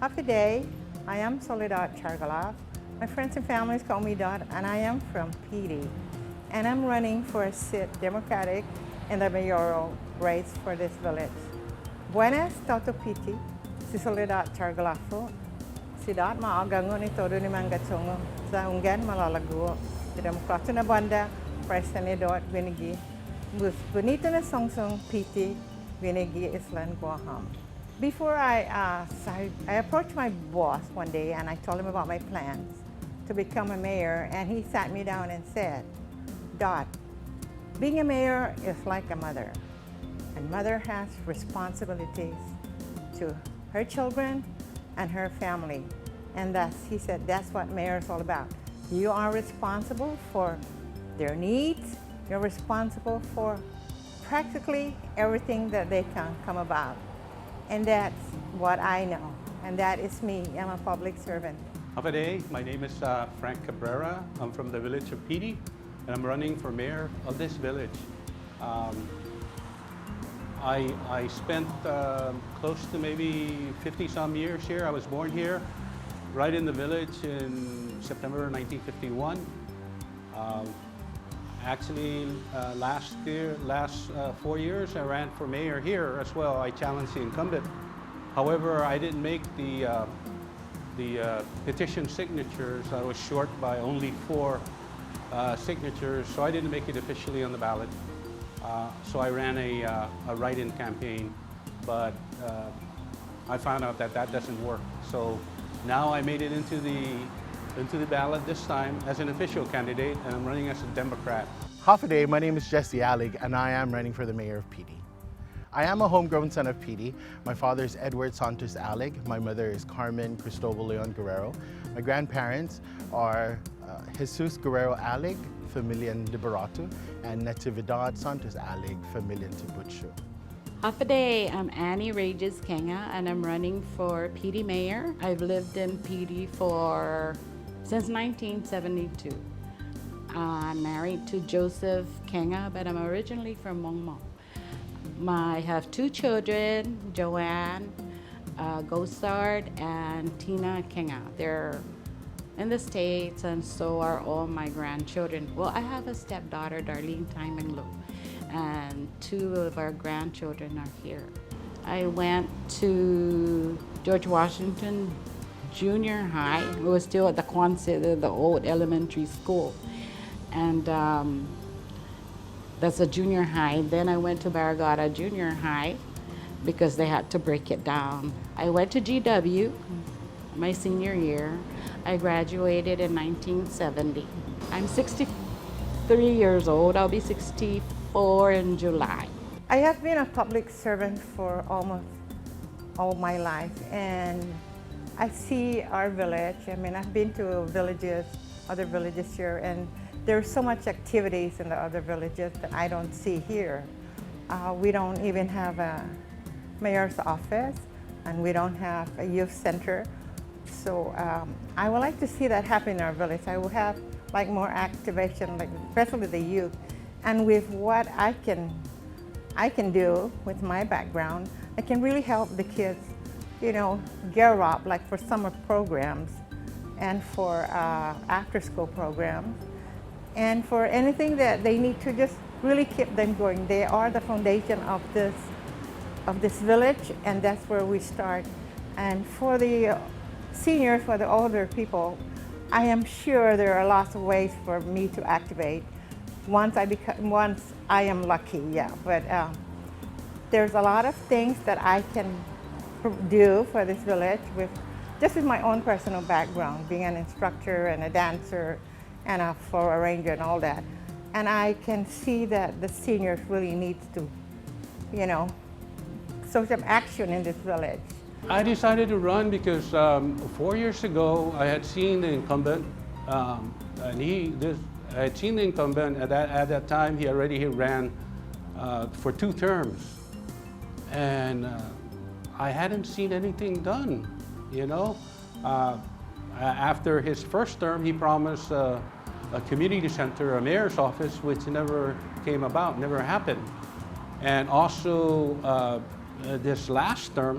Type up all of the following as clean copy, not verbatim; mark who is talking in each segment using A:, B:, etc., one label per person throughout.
A: Happy day. I am Soledad Chargalov. My friends and families call me Dot, and I am from Piti. And I'm running for a seat Democratic in the mayoral race for this village. Buenas, Toto Piti. Si Soledad Chargalafo. Si Dot maagango ni todo ni Mangatsongo. Sa unggan malalago. Si Demokrato na banda, President Dot Vinigi. Bonito na songsong Piti, Vinigi Island Guaham. Before I approached my boss one day and I told him about my plans to become a mayor, and he sat me down and said, Dot, being a mayor is like a mother, and mother has responsibilities to her children and her family. And thus, he said, that's what mayor is all about. You are responsible for their needs. You're responsible for practically everything that they can come about. And that's what I know, and that is me. I'm a public servant.
B: Have a day. My name is Frank Cabrera. I'm from the village of Piti, and I'm running for mayor of this village. I spent close to maybe 50-some years here. I was born here, right in the village in September 1951. Actually, last 4 years, I ran for mayor here as well. I challenged the incumbent. However, I didn't make the petition signatures. I was short by only 4 signatures, so I didn't make it officially on the ballot. So I ran a write-in campaign, but I found out that that doesn't work. So now I made it into the ballot this time as an official candidate, and I'm running as a Democrat.
C: Half a day, my name is Jesse Allig, and I am running for the mayor of Piti. I am a homegrown son of Piti. My father is Edward Santos Allig. My mother is Carmen Cristobal Leon Guerrero. My grandparents are Jesus Guerrero Allig, Familian Liberato, and Natividad Santos Allig, Familian Tibucho.
D: Half a day, I'm Annie Regis Kenga, and I'm running for Piti Mayor. I've lived in Piti since 1972. I'm married to Joseph Kenga, but I'm originally from Mongmong. I have 2 children, Joanne Gosard and Tina Kenga. They're in the States, and so are all my grandchildren. Well, I have a stepdaughter, Darlene Timinglo, and 2 of our grandchildren are here. I went to George Washington Junior High. It was still at the Quonset, the old elementary school. And that's a junior high. Then I went to Barragata Junior High because they had to break it down. I went to GW my senior year. I graduated in 1970. I'm 63 years old. I'll be 64 in July.
A: I have been a public servant for almost all my life, and I see our village. I mean, I've been to other villages here, and there's so much activities in the other villages that I don't see here. We don't even have a mayor's office, and we don't have a youth center. So I would like to see that happen in our village. I will have like more activation, like especially the youth. And with what I can do with my background, I can really help the kids, gear up like for summer programs and for after-school programs, and for anything that they need to just really keep them going. They are the foundation of this village, and that's where we start. And for the seniors, for the older people, I am sure there are lots of ways for me to activate once I am lucky, yeah. But there's a lot of things that I can do for this village with my own personal background, being an instructor and a dancer and a floor arranger and all that. And I can see that the seniors really need to, show some action in this village.
B: I decided to run because 4 years ago I had seen the incumbent, and I had seen the incumbent at that time. He already ran for 2 terms, and I hadn't seen anything done. After his first term, he promised a community center, a mayor's office, which never came about, never happened. And also this last term,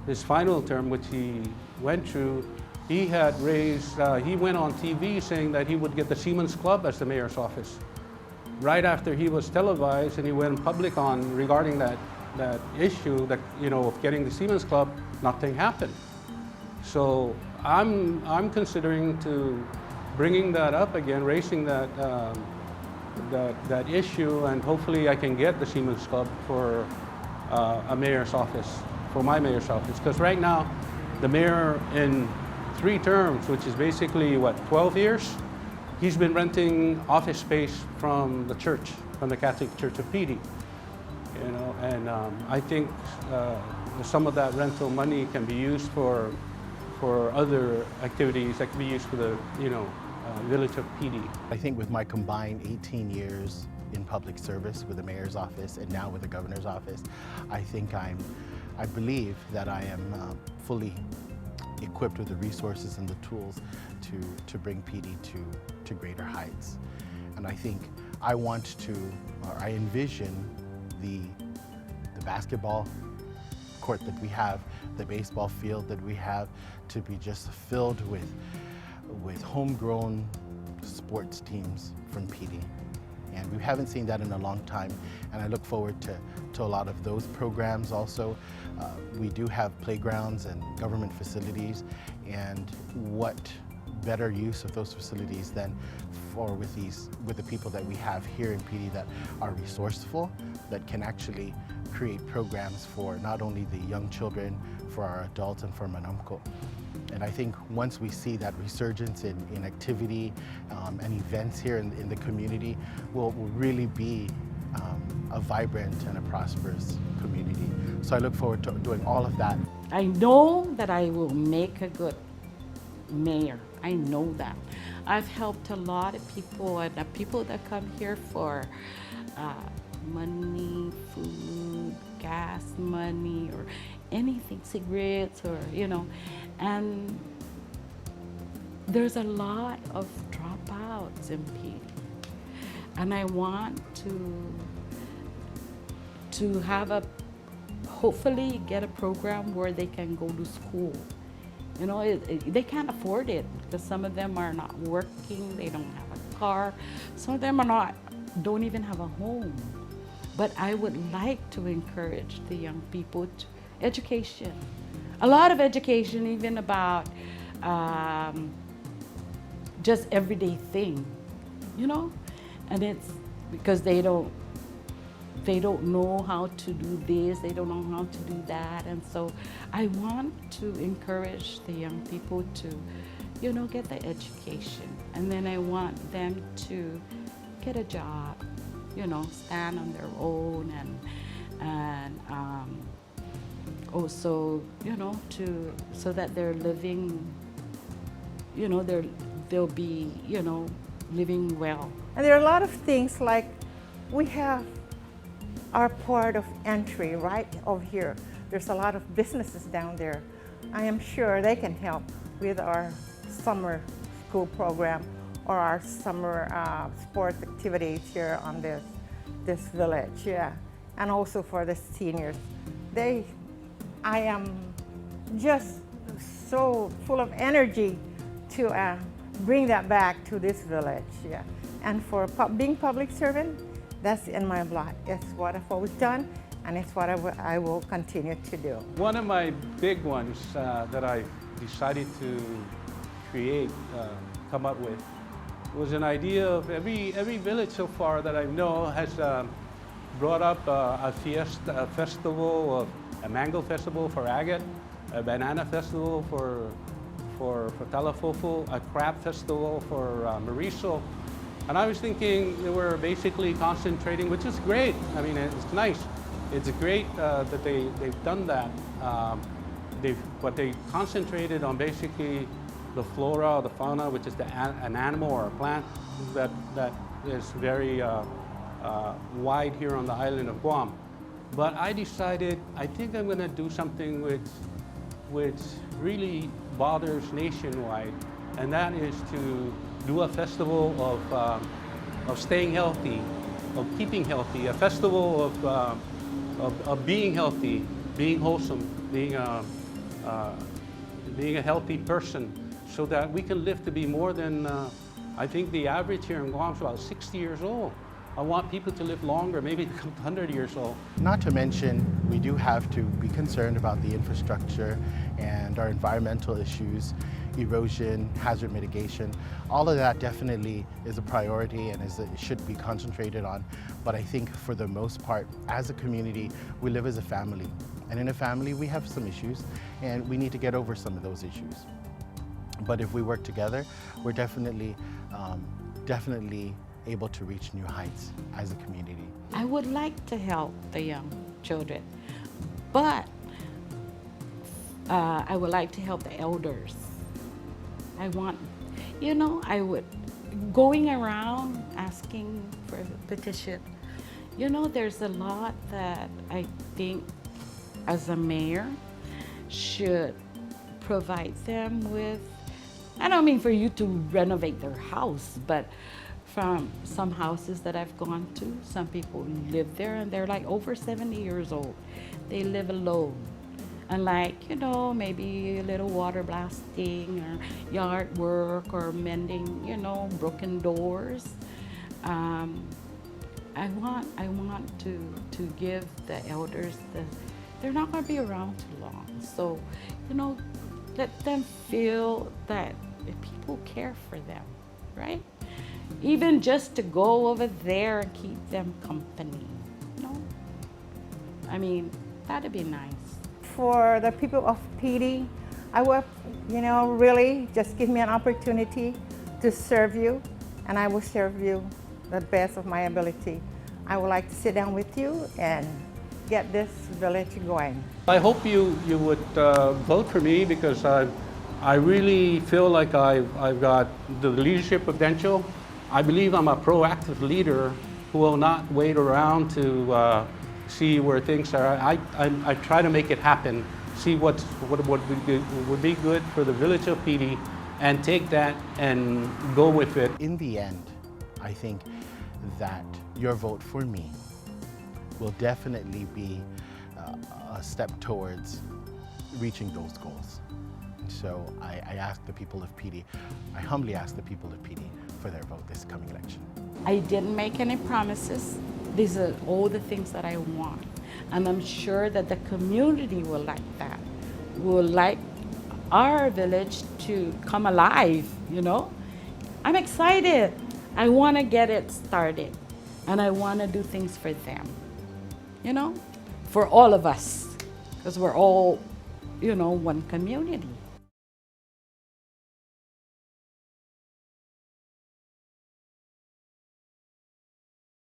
B: his final term, which he went through, he had raised, he went on TV saying that he would get the Seamen's Club as the mayor's office. Right after he was televised and he went public on regarding that issue, that, you know, of getting the Seamen's Club, nothing happened. So I'm considering to bringing that up again, raising that issue, and hopefully I can get the Seamen's Club for a mayor's office, for my mayor's office. Because right now, the mayor in 3 terms, which is basically, what, 12 years? He's been renting office space from the church, from the Catholic Church of Piti. You know, and I think some of that rental money can be used for other activities that can be used for the, you know, village of Piti.
C: I think with my combined 18 years in public service with the mayor's office and now with the governor's office, I believe that I am fully equipped with the resources and the tools to bring Piti to greater heights. And I think I want to, or I envision the basketball court that we have, the baseball field that we have, to be just filled with homegrown sports teams from Piti. And we haven't seen that in a long time, and I look forward to a lot of those programs also. We do have playgrounds and government facilities, and what better use of those facilities than with the people that we have here in Piti that are resourceful, that can actually create programs for not only the young children, for our adults and for Manamco. And I think once we see that resurgence in activity and events here in the community, will really be a vibrant and a prosperous community. So I look forward to doing all of that.
D: I know that I will make a good mayor. I know that. I've helped a lot of people, and the people that come here for money, food, gas money, or anything, cigarettes, or, you know, and there's a lot of dropouts in Piti. And I want to have hopefully get a program where they can go to school. You know, they can't afford it because some of them are not working, they don't have a car, some of them don't even have a home. But I would like to encourage the young people to education. A lot of education, even about just everyday thing, you know? And it's because they don't know how to do this, they don't know how to do that. And so I want to encourage the young people to, you know, get the education. And then I want them to get a job, you know, stand on their own, and also, you know, so that they're living, you know, they'll be, you know, living well.
A: And there are a lot of things, like we have our port of entry right over here. There's a lot of businesses down there. I am sure they can help with our summer school program or our summer sports activities here on this village, yeah. And also for the seniors. I am just so full of energy to bring that back to this village, yeah. And for being public servant, that's in my blood. It's what I've always done, and it's what I will continue to do.
B: One of my big ones that I decided to create, come up with, was an idea of every village so far that I know has brought up a festival, a mango festival for agate, a banana festival for Talafofu, a crab festival for Mauricio. And I was thinking they were basically concentrating, which is great. I mean, it's nice. It's great that they've done that. But they concentrated on basically the flora or the fauna, which is an animal or a plant that is very wide here on the island of Guam. But I decided, I think I'm going to do something which really bothers nationwide, and that is to do a festival of staying healthy, of keeping healthy, a festival of being healthy, being wholesome, being being a healthy person, so that we can live to be more than, I think the average here in Guam is about 60 years old. I want people to live longer, maybe 100 years old.
C: Not to mention, we do have to be concerned about the infrastructure and our environmental issues, erosion, hazard mitigation. All of that definitely is a priority and it should be concentrated on. But I think for the most part, as a community, we live as a family. And in a family, we have some issues and we need to get over some of those issues. But if we work together, we're definitely able to reach new heights as a community.
D: I would like to help the young children, but I would like to help the elders. I want, going around asking for a petition, there's a lot that I think as a mayor should provide them with. I don't mean for you to renovate their house, but from some houses that I've gone to, some people live there and they're like over 70 years old. They live alone. And maybe a little water blasting or yard work or mending, broken doors. I want to give the elders they're not going to be around too long. So, let them feel that people care for them, right? Even just to go over there and keep them company, I mean, that'd be nice.
A: For the people of Piti, I would, really just give me an opportunity to serve you, and I will serve you the best of my ability. I would like to sit down with you and get this village going.
B: I hope you would vote for me, because I really feel like I've got the leadership potential. I believe I'm a proactive leader who will not wait around to see where things are. I try to make it happen, see what would be good for the village of Piti, and take that and go with it.
C: In the end, I think that your vote for me will definitely be a step towards reaching those goals. So I ask the people of Piti, I humbly ask the people of Piti for their vote this coming election.
D: I didn't make any promises. These are all the things that I want. And I'm sure that the community will like that. Will like our village to come alive, I'm excited. I want to get it started. And I want to do things for them, for all of us. Because we're all, one community.